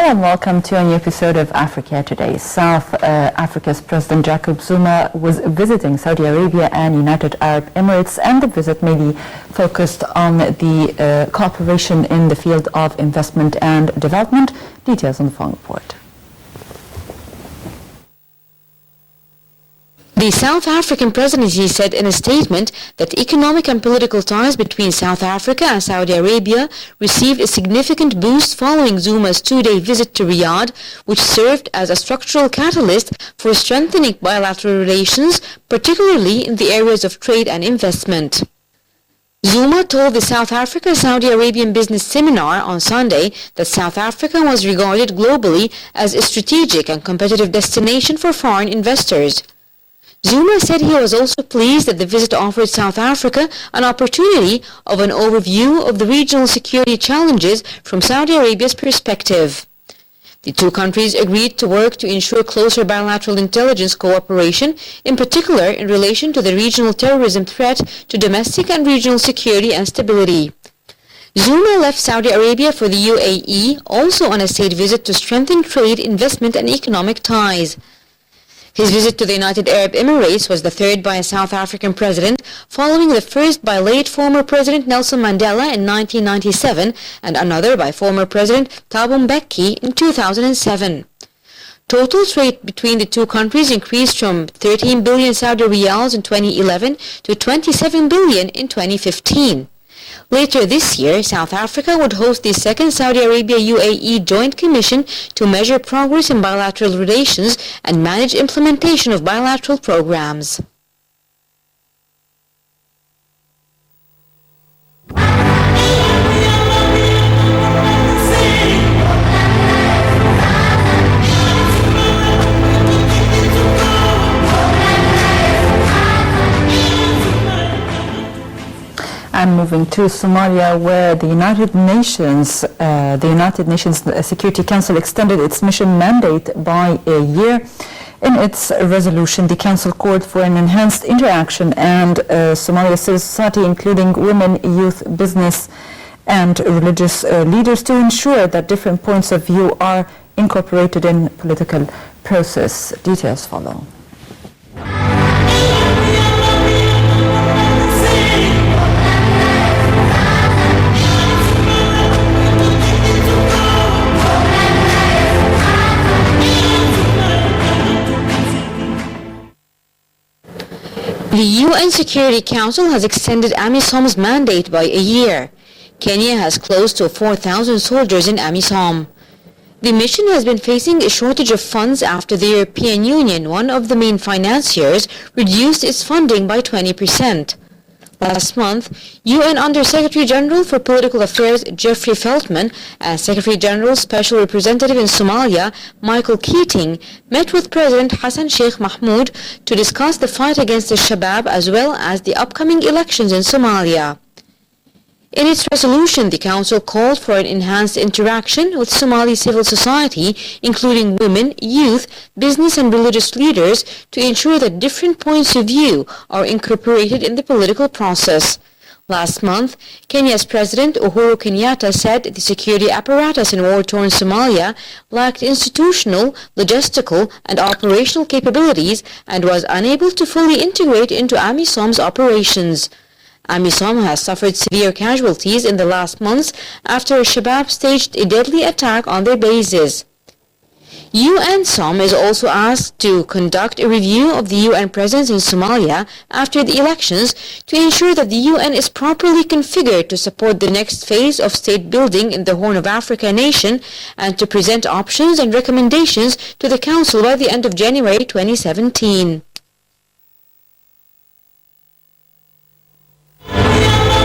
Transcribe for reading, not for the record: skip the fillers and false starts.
and welcome to a new episode of Africa Today. South Africa's President Jacob Zuma was visiting Saudi Arabia and United Arab Emirates, and the visit mainly focused on the cooperation in the field of investment and development. Details on the following report. The South African presidency said in a statement that economic and political ties between South Africa and Saudi Arabia received a significant boost following Zuma's two-day visit to Riyadh, which served as a structural catalyst for strengthening bilateral relations, particularly in the areas of trade and investment. Zuma told the South Africa-Saudi Arabian Business Seminar on Sunday that South Africa was regarded globally as a strategic and competitive destination for foreign investors. Zuma said he was also pleased that the visit offered South Africa an opportunity of an overview of the regional security challenges from Saudi Arabia's perspective. The two countries agreed to work to ensure closer bilateral intelligence cooperation, in particular in relation to the regional terrorism threat to domestic and regional security and stability. Zuma left Saudi Arabia for the UAE, also on a state visit to strengthen trade, investment and economic ties. His visit to the United Arab Emirates was the third by a South African president, following the first by late former President Nelson Mandela in 1997 and another by former President Thabo Mbeki in 2007. Total trade between the two countries increased from 13 billion Saudi riyals in 2011 to 27 billion in 2015. Later this year, South Africa would host the second Saudi Arabia-UAE Joint Commission to measure progress in bilateral relations and manage implementation of bilateral programs. And moving to Somalia, where the United Nations Security Council extended its mission mandate by a year. In its resolution, the Council called for an enhanced interaction and Somalia civil society, including women, youth, business and religious leaders, to ensure that different points of view are incorporated in political process. Details follow. The UN Security Council has extended AMISOM's mandate by a year. Kenya has close to 4,000 soldiers in AMISOM. The mission has been facing a shortage of funds after the European Union, one of the main financiers, reduced its funding by 20%. Last month, UN Under-Secretary-General for Political Affairs Jeffrey Feltman and Secretary-General Special Representative in Somalia Michael Keating met with President Hassan Sheikh Mahmoud to discuss the fight against the Shabab as well as the upcoming elections in Somalia. In its resolution, the Council called for an enhanced interaction with Somali civil society, including women, youth, business and religious leaders, to ensure that different points of view are incorporated in the political process. Last month, Kenya's President Uhuru Kenyatta said the security apparatus in war-torn Somalia lacked institutional, logistical and operational capabilities and was unable to fully integrate into AMISOM's operations. AMISOM has suffered severe casualties in the last months after Shabab staged a deadly attack on their bases. UNSOM is also asked to conduct a review of the UN presence in Somalia after the elections to ensure that the UN is properly configured to support the next phase of state building in the Horn of Africa nation and to present options and recommendations to the Council by the end of January 2017.